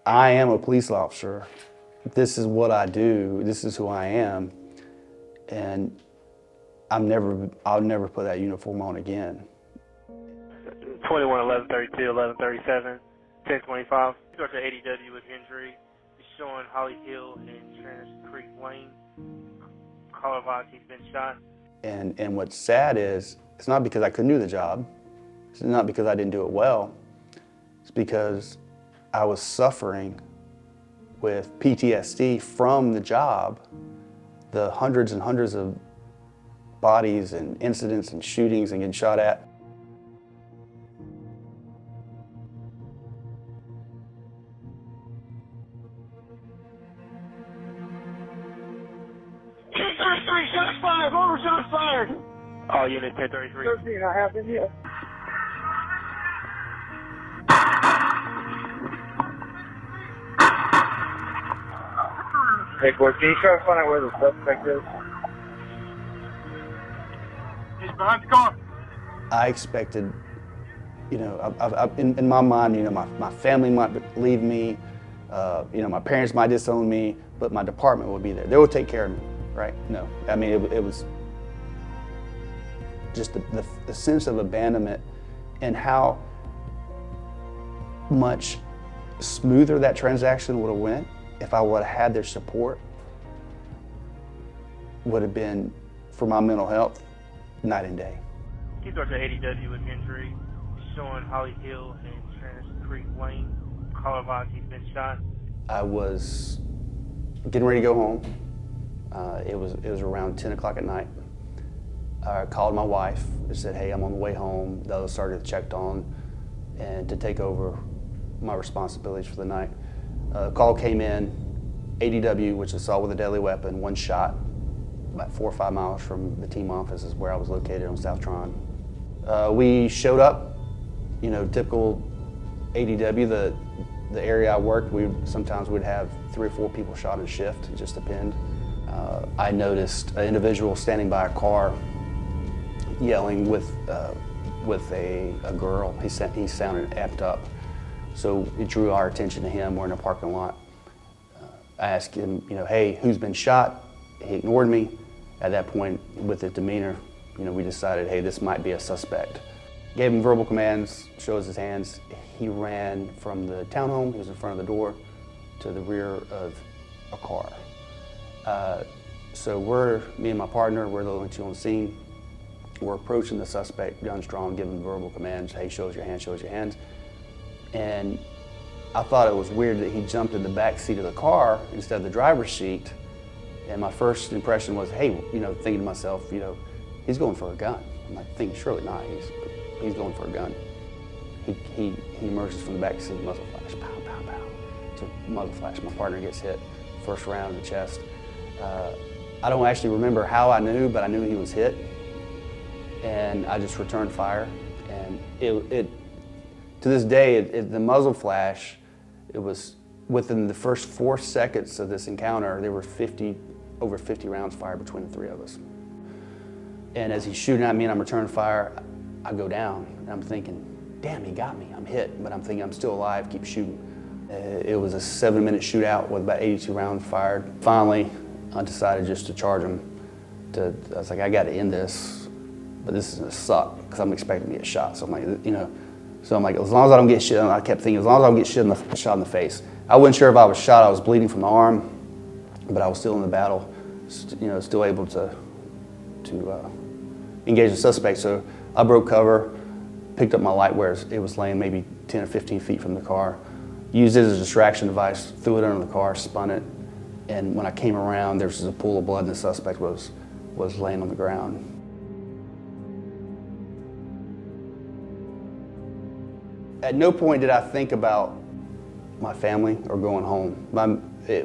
I am a police officer. This is what I do. This is who I am. And I'll never put that uniform on again. 21, 1132, 1137, 1025. Dr. ADW with injury. He's showing Holly Hill and Travis Creek Lane. Caller advised he's been shot. And what's sad is, it's not because I couldn't do the job. It's not because I didn't do it well. It's because I was suffering with PTSD from the job, the hundreds and hundreds of bodies and incidents and shootings and getting shot at. Shots fired, over shots fired. All unit 1033. 13, I have been here. Hey, boy, can you try to find out where the suspect is? He's behind the car. I expected, you know, in my mind, you know, my family might leave me, you know, my parents might disown me, but my department would be there. They would take care of me, right? No, I mean, it was just the sense of abandonment and how much smoother that transaction would have went if I would have had their support. Would have been, for my mental health, night and day. He's Dr. ADW with injury. He's showing Holly Hill and Travis Creek Lane. Caller advised he's been shot. I was getting ready to go home. It was around 10 o'clock at night. I called my wife and said, hey, I'm on the way home. The other sergeant checked on and to take over my responsibilities for the night. Call came in, ADW, which is assault with a deadly weapon, one shot, about 4 or 5 miles from the team office is where I was located on South Tron. We showed up, you know, typical ADW, the area I worked, sometimes we'd have 3 or 4 people shot in a shift, it just depended. I noticed an individual standing by a car yelling with a girl. He sounded amped up. So it drew our attention to him. We're in a parking lot. I asked him, you know, hey, who's been shot? He ignored me. At that point, with his demeanor, you know, we decided, hey, this might be a suspect. Gave him verbal commands, shows his hands. He ran from the townhome, he was in front of the door, to the rear of a car. So me and my partner, we're the only two on the scene. We're approaching the suspect, guns drawn, giving verbal commands, hey, show us your hands, show us your hands. And I thought it was weird that he jumped in the back seat of the car instead of the driver's seat. And my first impression was, hey, you know, thinking to myself, you know, he's going for a gun. I'm like, thinking, surely not, he's going for a gun. He emerges from the back seat, muzzle flash, pow, pow, pow. So muzzle flash, my partner gets hit, first round in the chest. I don't actually remember how I knew, but I knew he was hit. And I just returned fire. And to this day, the muzzle flash, it was within the first 4 seconds of this encounter, there were over 50 rounds fired between the 3 of us. And as he's shooting at me and I'm returning fire, I go down and I'm thinking, damn, he got me, I'm hit, but I'm thinking I'm still alive, keep shooting. It was a 7-minute shootout with about 82 rounds fired. Finally, I decided just to charge him. I was like, I gotta end this, but this is gonna suck, because I'm expecting to get shot. So I'm like, you know, as long as I don't get shit, I kept thinking, as long as I don't get shot in the face. I wasn't sure if I was shot, I was bleeding from the arm, but I was still in the battle, you know, still able to engage the suspect. So I broke cover, picked up my light where it was laying maybe 10 or 15 feet from the car, used it as a distraction device, threw it under the car, spun it, and when I came around, there was just a pool of blood and the suspect was laying on the ground. At no point did I think about my family or going home,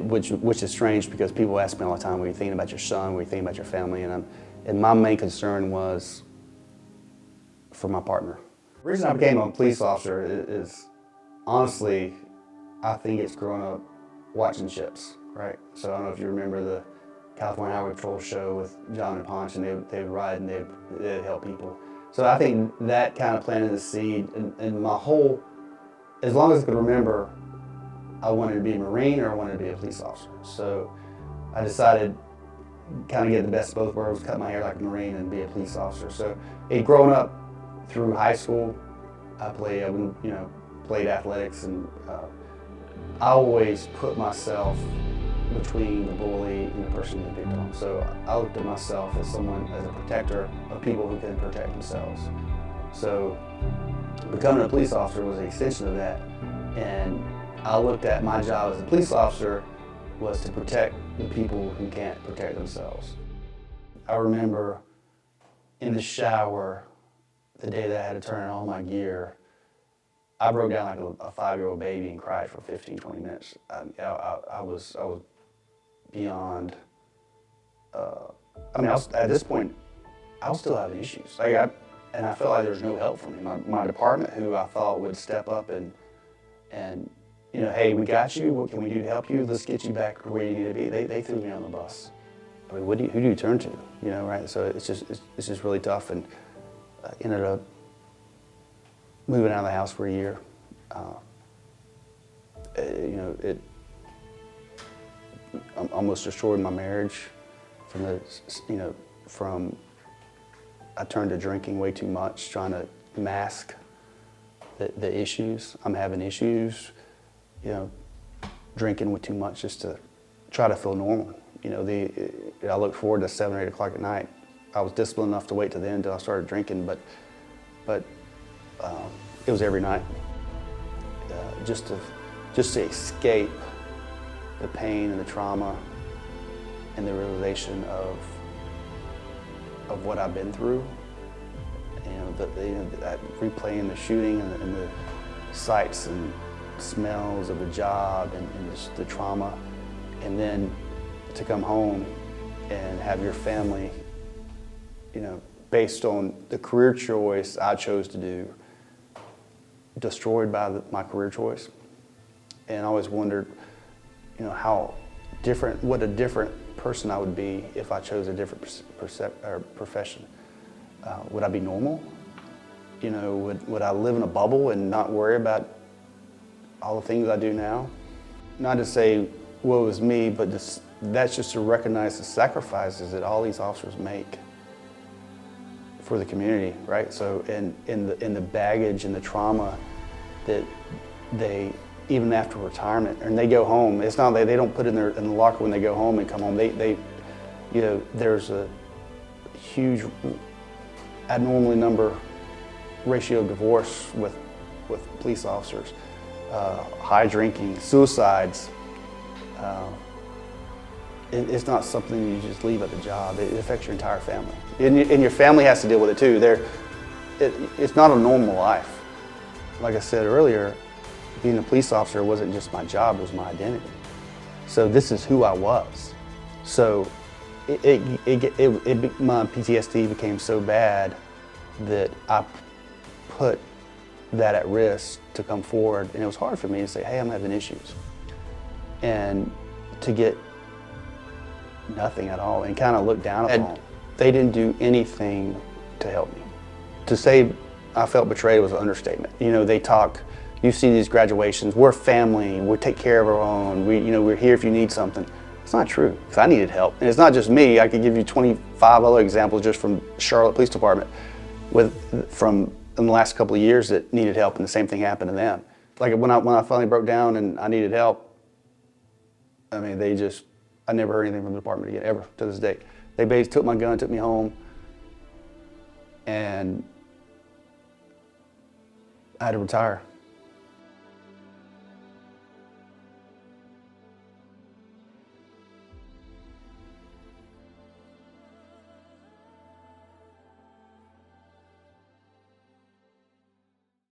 which is strange because people ask me all the time, what are you thinking about your son, what are you thinking about your family, and my main concern was for my partner. The reason I became a police officer is honestly, I think it's growing up watching Chips, right? So I don't know if you remember the California Highway Patrol show with John and Ponch, and they would ride and they'd help people. So I think that kind of planted the seed, and my whole as long as I could remember, I wanted to be a Marine or I wanted to be a police officer. So I decided kind of get the best of both worlds, cut my hair like a Marine and be a police officer. So it growing up through high school, I played athletics, and I always put myself between the bully and the person that picked on. So I looked at myself as a protector of people who can protect themselves. So becoming a police officer was an extension of that, and I looked at my job as a police officer was to protect the people who can't protect themselves. I remember in the shower, the day that I had to turn in all my gear, I broke down like a 5-year-old baby and cried for 15, 20 minutes. I was beyond, at this point, I was still having issues. And I felt like there was no help for me. My department, who I thought would step up and hey, we got you, what can we do to help you? Let's get you back where you need to be. They threw me on the bus. I mean, who do you turn to? Right? So it's just really tough, and I ended up moving out of the house for a year. It almost destroyed my marriage from I turned to drinking way too much, trying to mask the issues. I'm having issues, drinking with too much just to try to feel normal. I look forward to 7 or 8 o'clock at night. I was disciplined enough to wait till then until I started drinking, but it was every night, just to escape the pain and the trauma and the realization of what I've been through. Replaying the shooting and the sights and smells of the job and just the trauma, and then to come home and have your family, based on the career choice I chose to do, destroyed by my career choice. And I always wondered, what a different person I would be if I chose a different profession. Would I be normal? Would I live in a bubble and not worry about all the things I do now? Not to say woe is me, but that's just to recognize the sacrifices that all these officers make for the community, right? So in the baggage and the trauma that they, even after retirement, and they go home, it's not they don't put in the locker when they go home and come home. There's a huge abnormally ratio of divorce with police officers, high drinking, suicides. It's not something you just leave at the job. It affects your entire family, and your family has to deal with it too. It's not a normal life. Like I said earlier, being a police officer wasn't just my job; it was my identity. So this is who I was. So my PTSD became so bad that I put that at risk to come forward, and it was hard for me to say, hey, I'm having issues, and to get nothing at all and kind of look down upon. And they didn't do anything to help me. To say I felt betrayed was an understatement. They talk, you see these graduations, we're family, we take care of our own, we're here if you need something. It's not true, because I needed help. And it's not just me, I could give you 25 other examples just from Charlotte Police Department from in the last couple of years that needed help, and the same thing happened to them. Like when I finally broke down and I needed help, I never heard anything from the department again, ever, to this day. They basically took my gun, took me home, and I had to retire.